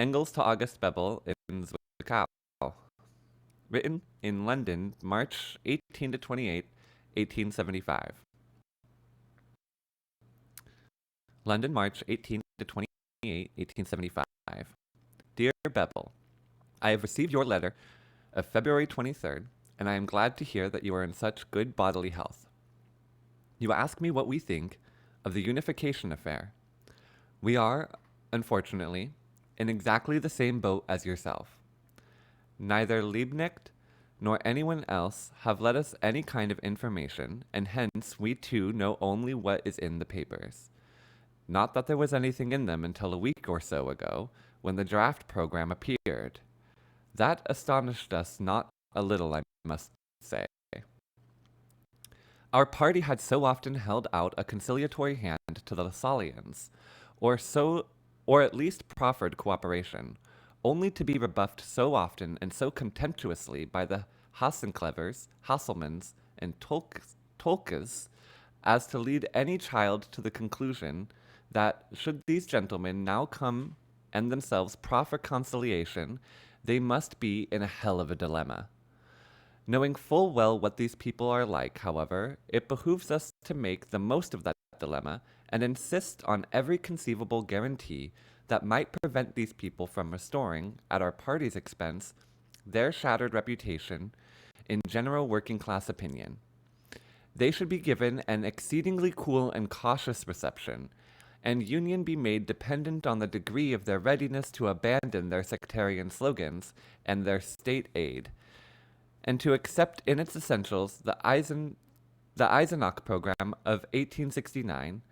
Engels to August Bebel in Zwickau. Written in London, March 18 to 28, 1875. London, March 18 to 28, 1875. Dear Bebel, I have received your letter of February 23rd, and I am glad to hear that you are in such good bodily health. You ask me what we think of the unification affair. We are, unfortunately, in exactly the same boat as yourself. Neither Liebknecht nor anyone else have led us any kind of information, and hence we too know only what is in the papers. Not that there was anything in them until a week or so ago, when the draft program appeared. That astonished us not a little, I must say. Our party had so often held out a conciliatory hand to the Lassallians, or at least proffered cooperation, only to be rebuffed so often and so contemptuously by the Hassenclevers, Hasselmans, and Tolkas as to lead any child to the conclusion that, should these gentlemen now come and themselves proffer conciliation, they must be in a hell of a dilemma. Knowing full well what these people are like, however, it behooves us to make the most of that dilemma and insist on every conceivable guarantee that might prevent these people from restoring, at our party's expense, their shattered reputation in general working class opinion. They should be given an exceedingly cool and cautious reception, and union be made dependent on the degree of their readiness to abandon their sectarian slogans and their state aid, and to accept in its essentials the Eisenach program of 1869,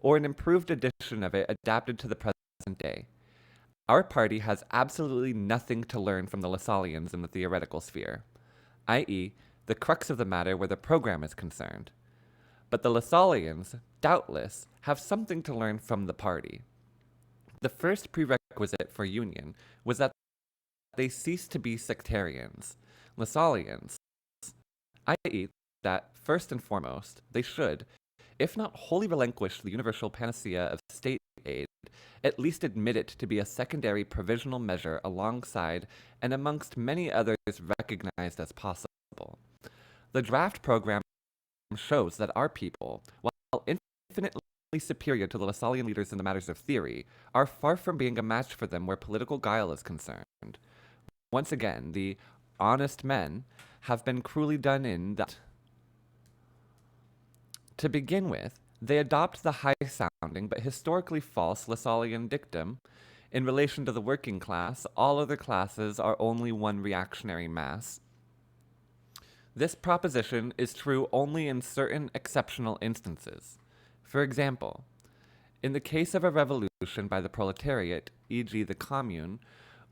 or an improved edition of it adapted to the present day. Our party has absolutely nothing to learn from the Lassallians in the theoretical sphere, i.e., the crux of the matter where the program is concerned. But the Lassallians, doubtless, have something to learn from the party. The first prerequisite for union was that they cease to be sectarians. Lassallians, i.e., that, first and foremost, they should, if not wholly relinquish the universal panacea of state aid, at least admit it to be a secondary provisional measure alongside and amongst many others recognized as possible. The draft program shows that our people, while infinitely superior to the Lassallian leaders in the matters of theory, are far from being a match for them where political guile is concerned. Once again, the honest men have been cruelly done in that. To begin with, they adopt the high-sounding but historically false Lassallian dictum, in relation to the working class, all other classes are only one reactionary mass. This proposition is true only in certain exceptional instances. For example, in the case of a revolution by the proletariat, e.g. the Commune,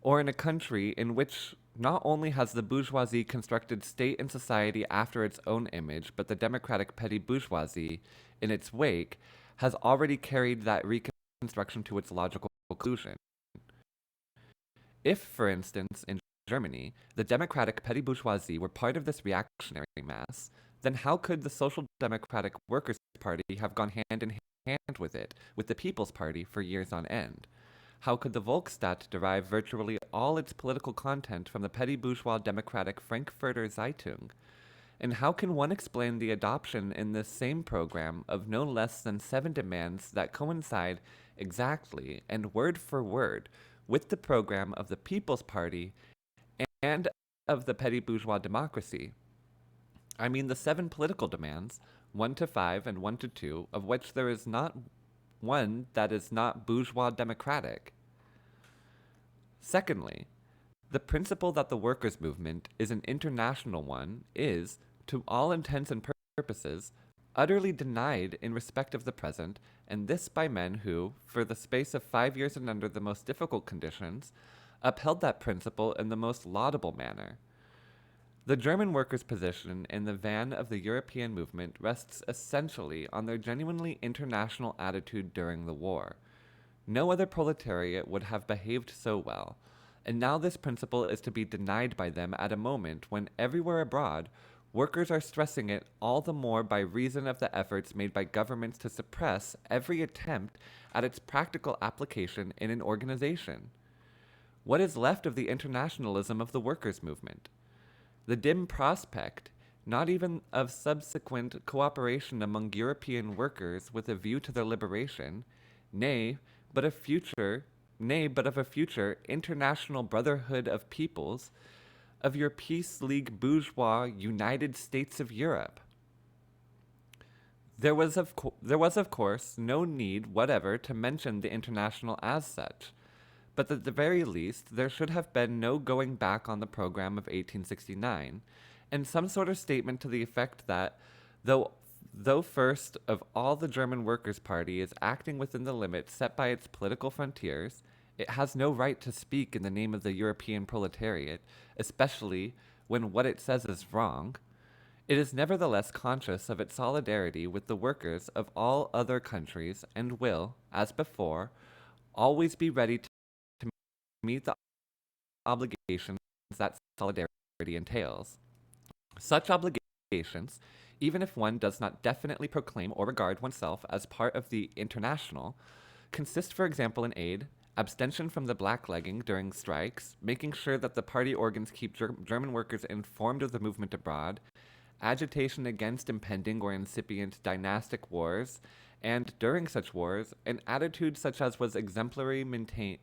or in a country in which not only has the bourgeoisie constructed state and society after its own image, but the democratic petty bourgeoisie, in its wake, has already carried that reconstruction to its logical conclusion. If, for instance, in Germany, the democratic petty bourgeoisie were part of this reactionary mass, then how could the Social Democratic Workers' Party have gone hand in hand with it, with the People's Party, for years on end? How could the Volksstaat derive virtually all its political content from the petty bourgeois democratic Frankfurter Zeitung? And how can one explain the adoption in this same program of no less than 7 demands that coincide exactly and word for word with the program of the People's Party and of the petty bourgeois democracy? I mean the 7 political demands, 1 to 5 and 1 to 2, of which there is not one that is not bourgeois democratic. Secondly, the principle that the workers' movement is an international one is, to all intents and purposes, utterly denied in respect of the present, and this by men who, for the space of 5 years and under the most difficult conditions, upheld that principle in the most laudable manner. The German workers' position in the van of the European movement rests essentially on their genuinely international attitude during the war. No other proletariat would have behaved so well, and now this principle is to be denied by them at a moment when everywhere abroad workers are stressing it all the more by reason of the efforts made by governments to suppress every attempt at its practical application in an organization. What is left of the internationalism of the workers' movement? The dim prospect, not even of subsequent cooperation among European workers with a view to their liberation, nay, but a future, but of a future international brotherhood of peoples, of your peace league bourgeois United States of Europe. There was of course no need whatever to mention the International as such, but at the very least there should have been no going back on the program of 1869, and some sort of statement to the effect that, though first of all the German Workers' Party is acting within the limits set by its political frontiers, it has no right to speak in the name of the European proletariat, especially when what it says is wrong. It is nevertheless conscious of its solidarity with the workers of all other countries and will, as before, always be ready to meet the obligations that solidarity entails. Such obligations, even if one does not definitely proclaim or regard oneself as part of the international, consist, for example, in aid, abstention from the blacklegging during strikes, making sure that the party organs keep German workers informed of the movement abroad, agitation against impending or incipient dynastic wars, and during such wars, an attitude such as was exemplarily maintained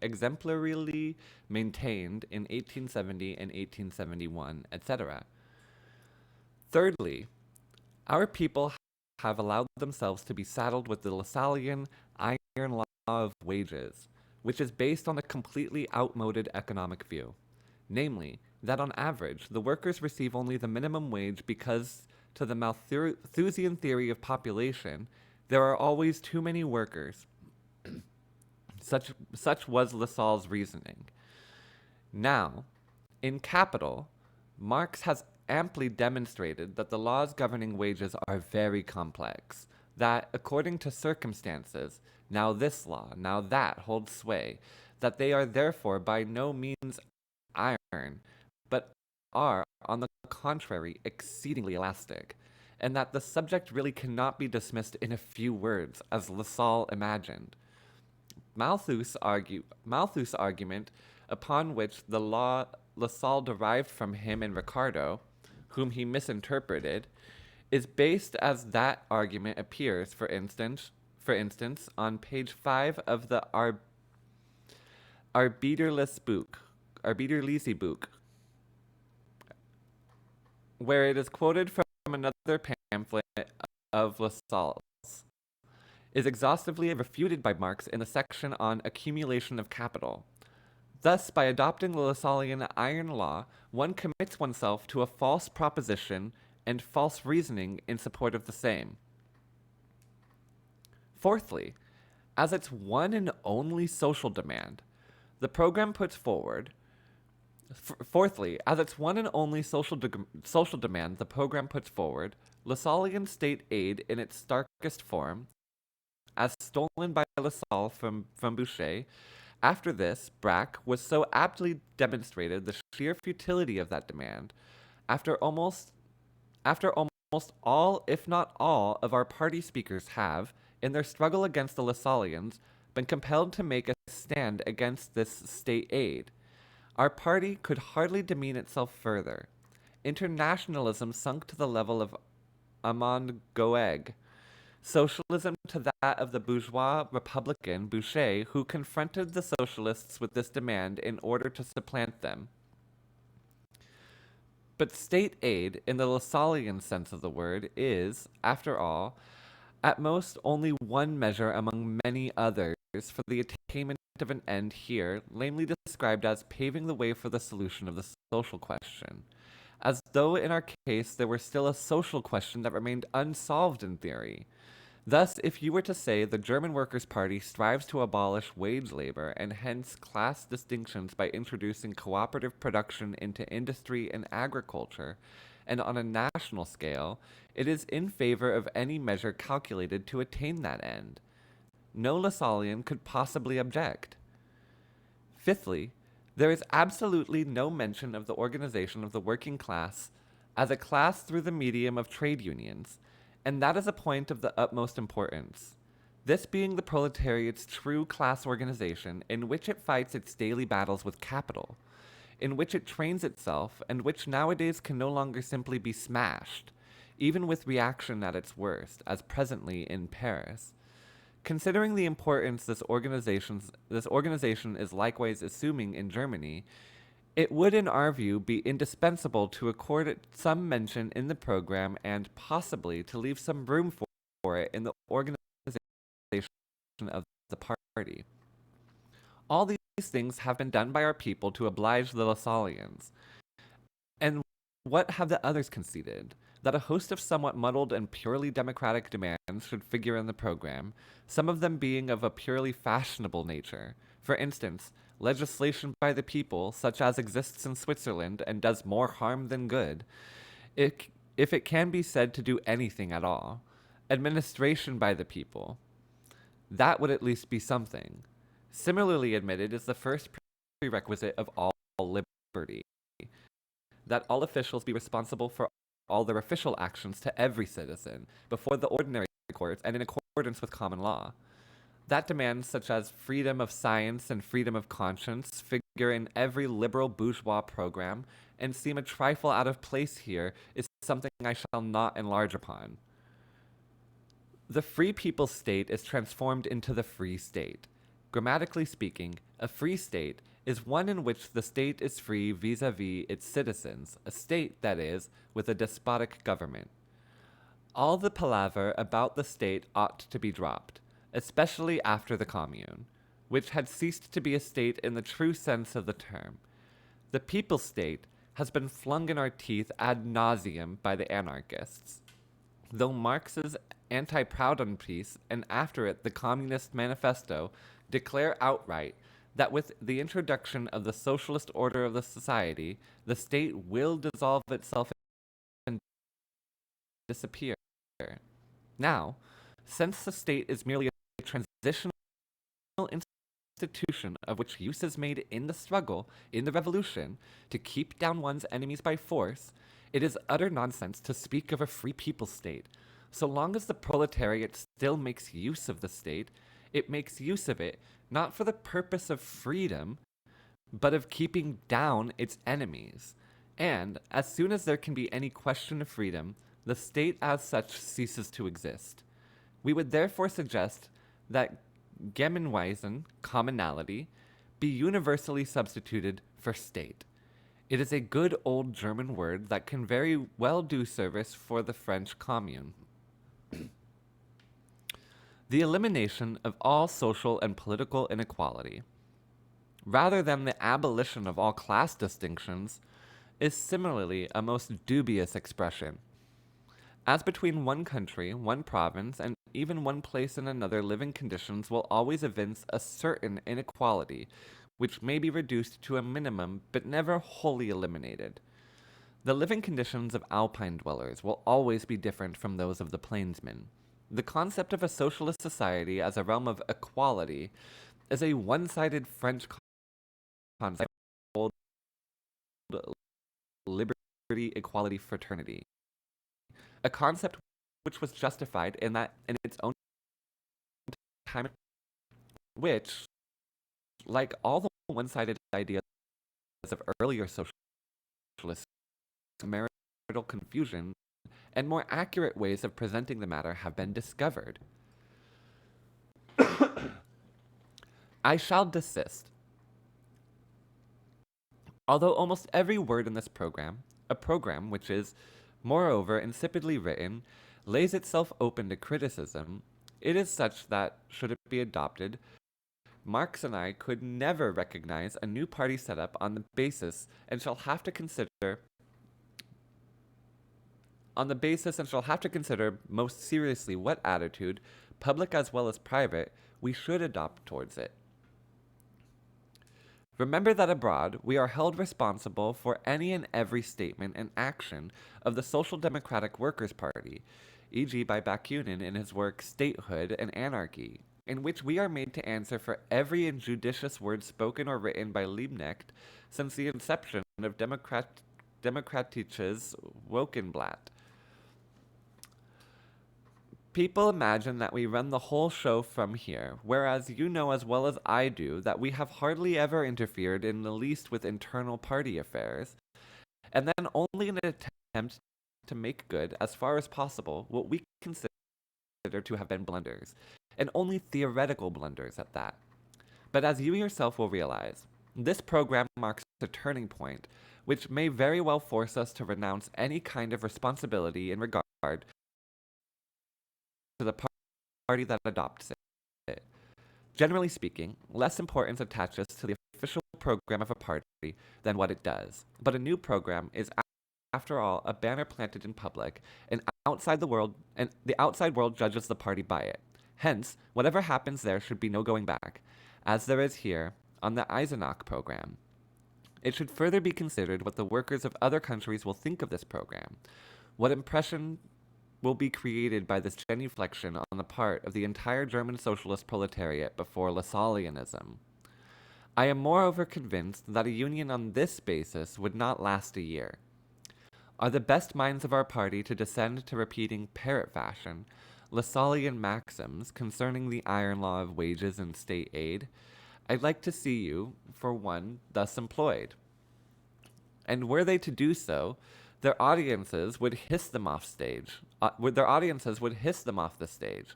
in 1870 and 1871, etc. Thirdly, our people have allowed themselves to be saddled with the Lassallean iron law of wages, which is based on a completely outmoded economic view. Namely, that on average, the workers receive only the minimum wage because, to the Malthusian theory of population, there are always too many workers. Such was Lassalle's reasoning. Now, in Capital, Marx has amply demonstrated that the laws governing wages are very complex, that, according to circumstances, now this law, now that holds sway, that they are therefore by no means iron, but are, on the contrary, exceedingly elastic, and that the subject really cannot be dismissed in a few words, as Lassalle imagined. Malthus' argument, upon which the law Lassalle derived from him and Ricardo, whom he misinterpreted, is based as that argument appears, for instance, on page 5 of the Arbiterlose book, where it is quoted from another pamphlet of Lassalle's, is exhaustively refuted by Marx in the section on accumulation of capital. Thus, by adopting the Lassallean iron law, one commits oneself to a false proposition and false reasoning in support of the same. Fourthly, as its one and only social demand, the program puts forward. Fourthly, as its one and only social demand, the program puts forward Lassallean state aid in its starkest form, as stolen by Lassalle from Boucher. After this, Braque was so aptly demonstrated the sheer futility of that demand. After almost all, if not all, of our party speakers have, in their struggle against the Lassalleans, been compelled to make a stand against this state aid. Our party could hardly demean itself further. Internationalism sunk to the level of Amand Goeg, socialism to that of the bourgeois republican Boucher, who confronted the socialists with this demand in order to supplant them. But state aid, in the Lassallean sense of the word, is, after all, at most only one measure among many others for the attainment of an end here lamely described as paving the way for the solution of the social question, as though in our case there were still a social question that remained unsolved in theory. Thus, if you were to say the German Workers' Party strives to abolish wage labor and hence class distinctions by introducing cooperative production into industry and agriculture, and on a national scale, it is in favor of any measure calculated to attain that end. No Lassallean could possibly object. Fifthly, there is absolutely no mention of the organization of the working class as a class through the medium of trade unions, and that is a point of the utmost importance. This being the proletariat's true class organization in which it fights its daily battles with capital, in which it trains itself, and which nowadays can no longer simply be smashed, even with reaction at its worst, as presently in Paris. Considering the importance this organization is likewise assuming in Germany, it would, in our view, be indispensable to accord it some mention in the program and possibly to leave some room for it in the organization of the party. All these things have been done by our people to oblige the Lassallians. And what have the others conceded? That a host of somewhat muddled and purely democratic demands should figure in the program, some of them being of a purely fashionable nature. For instance, legislation by the people, such as exists in Switzerland and does more harm than good, if it can be said to do anything at all. Administration by the people. That would at least be something. Similarly admitted is the first prerequisite of all liberty, that all officials be responsible for all their official actions to every citizen, before the ordinary courts and in accordance with common law. That demands such as freedom of science and freedom of conscience figure in every liberal bourgeois program, and seem a trifle out of place here is something I shall not enlarge upon. The free people's state is transformed into the free state. Grammatically speaking, a free state is one in which the state is free vis-a-vis its citizens, a state, that is, with a despotic government. All the palaver about the state ought to be dropped, especially after the Commune, which had ceased to be a state in the true sense of the term. The people's state has been flung in our teeth ad nauseum by the anarchists. Though Marx's Anti-Proudhon piece and after it the Communist Manifesto declare outright that with the introduction of the socialist order of the society, the state will dissolve itself and disappear. Now, since the state is merely a transitional institution of which use is made in the struggle, in the revolution, to keep down one's enemies by force, it is utter nonsense to speak of a free people's state. So long as the proletariat still makes use of the state, it makes use of it not for the purpose of freedom, but of keeping down its enemies. And, as soon as there can be any question of freedom, the state as such ceases to exist. We would therefore suggest that Gemeinwesen, commonality, be universally substituted for state. It is a good old German word that can very well do service for the French Commune. The elimination of all social and political inequality, rather than the abolition of all class distinctions, is similarly a most dubious expression. As between one country, one province, and even one place and another, living conditions will always evince a certain inequality, which may be reduced to a minimum but never wholly eliminated. The living conditions of alpine dwellers will always be different from those of the plainsmen. The concept of a socialist society as a realm of equality is a one-sided French concept of liberty, equality, fraternity. A concept which was justified in its own time, which, like all the one-sided ideas of earlier socialists, marital confusion, and more accurate ways of presenting the matter have been discovered. I shall desist. Although almost every word in this program, a program which is, moreover, insipidly written, lays itself open to criticism, it is such that, should it be adopted, Marx and I could never recognize a new party set up on the basis and shall have to consider most seriously what attitude, public as well as private, we should adopt towards it. Remember that abroad we are held responsible for any and every statement and action of the Social Democratic Workers' Party, e.g. by Bakunin in his work Statehood and Anarchy, in which we are made to answer for every injudicious word spoken or written by Liebknecht since the inception of Demokratisches Wochenblatt. People imagine that we run the whole show from here, whereas you know as well as I do that we have hardly ever interfered in the least with internal party affairs, and then only in an attempt to make good, as far as possible, what we consider to have been blunders, and only theoretical blunders at that. But as you yourself will realize, this program marks a turning point, which may very well force us to renounce any kind of responsibility in regard to the party that adopts it. Generally speaking, less importance attaches to the official program of a party than what it does. But a new program is, after all, a banner planted in public, and the outside world judges the party by it. Hence, whatever happens there should be no going back, as there is here on the Eisenach program. It should further be considered what the workers of other countries will think of this program, what impression will be created by this genuflection on the part of the entire German socialist proletariat before Lassalleanism. I am moreover convinced that a union on this basis would not last a year. Are the best minds of our party to descend to repeating parrot fashion Lassallean maxims concerning the iron law of wages and state aid? I'd like to see you, for one, thus employed. And were they to do so, their audiences would hiss them off stage. Their audiences would hiss them off the stage.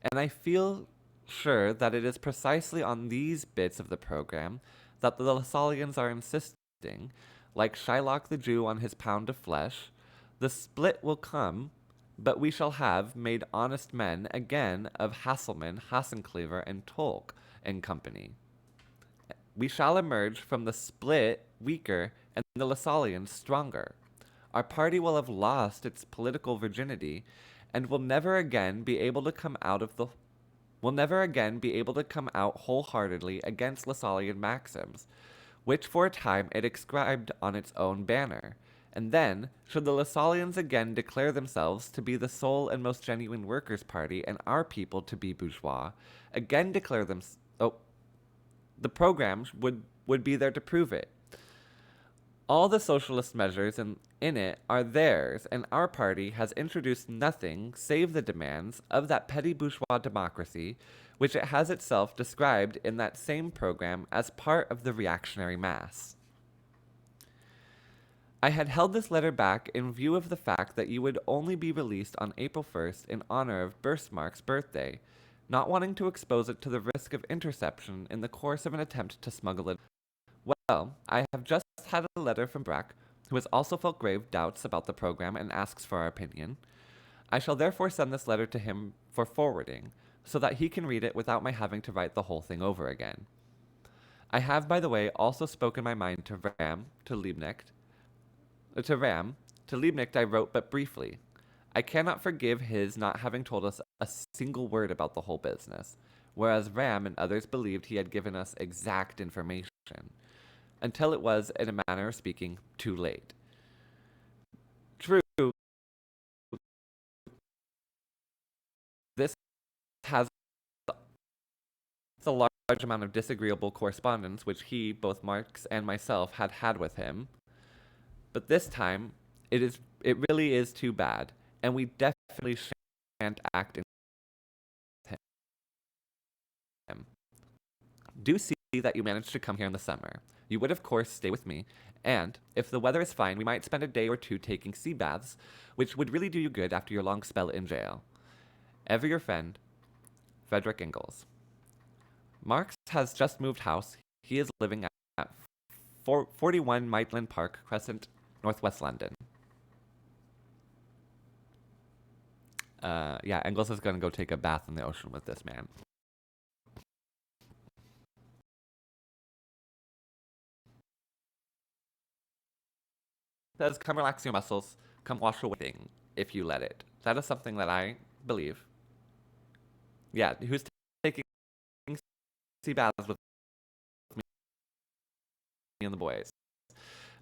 And I feel sure that it is precisely on these bits of the program that the Lassalleans are insisting, like Shylock the Jew on his pound of flesh. The split will come, but we shall have made honest men again of Hasselmann, Hassenclever, and Tolk and company. We shall emerge from the split weaker and the Lassalleans stronger. Our party will have lost its political virginity, and will never again be able to come out wholeheartedly against Lassallean maxims, which for a time it inscribed on its own banner. And then, should the Lassalleans again declare themselves to be the sole and most genuine workers' party, and our people to be bourgeois, again declare them. The program would be there to prove it. All the socialist measures in it are theirs, and our party has introduced nothing save the demands of that petty bourgeois democracy, which it has itself described in that same program as part of the reactionary mass. I had held this letter back in view of the fact that you would only be released on April 1st in honor of Bismarck's birthday, not wanting to expose it to the risk of interception in the course of an attempt to smuggle it. Well, I have just had a letter from Brack, who has also felt grave doubts about the program and asks for our opinion. I shall therefore send this letter to him for forwarding, so that he can read it without my having to write the whole thing over again. I have, by the way, also spoken my mind to Ram, to Liebknecht. To Liebknecht I wrote but briefly. I cannot forgive his not having told us a single word about the whole business, whereas Ram and others believed he had given us exact information, until it was, in a manner of speaking, too late. True, this has a large amount of disagreeable correspondence which he, both Marx and myself, had with him, but this time it really is too bad, and we definitely shan't act in him. Do see that you managed to come here in the summer. You would, of course, stay with me, and, if the weather is fine, we might spend a day or two taking sea baths, which would really do you good after your long spell in jail. Ever your friend, Friedrich Engels. Marx has just moved house. He is living at 41 Maitland Park, Crescent, Northwest London. Yeah, Engels is going to go take a bath in the ocean with this man. Says, come relax your muscles, come wash away if you let it. That is something that I believe. Yeah, who's taking sea baths with me and the boys?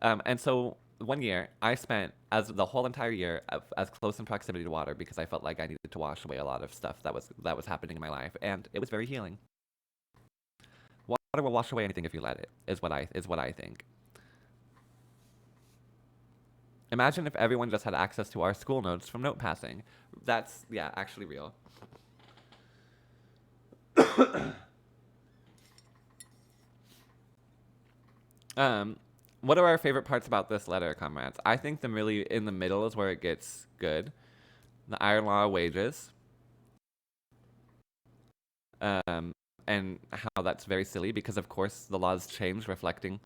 And so one year, I spent as the whole entire year as close in proximity to water because I felt like I needed to wash away a lot of stuff that was happening in my life, and it was very healing. Water will wash away anything if you let it. Is what I think. Imagine if everyone just had access to our school notes from note passing. That's, yeah, actually real. Um, what are our favorite parts about this letter, comrades? I think the really in the middle is where it gets good. The iron law wages, um, and how that's very silly because of course the laws change, reflecting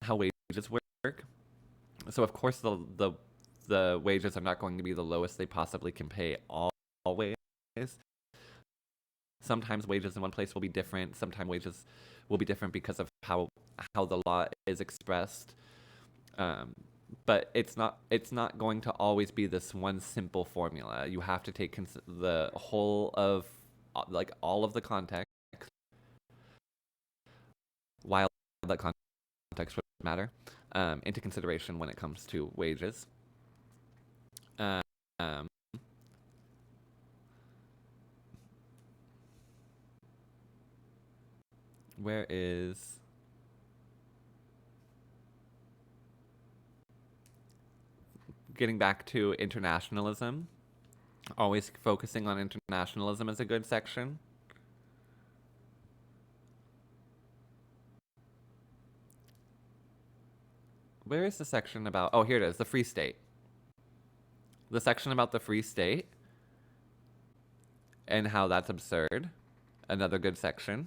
how wages work. So of course the wages are not going to be the lowest they possibly can pay always. Sometimes wages in one place will be different. Sometimes wages will be different because of how the law is expressed. Um, but it's not going to always be this one simple formula. You have to take the whole of like all of the context, while the context would matter, into consideration when it comes to wages. Um, where is getting back to internationalism? Always focusing on internationalism is a good section. Where is the section about? Oh, here it is, the Free State. The section about the Free State and how that's absurd. Another good section.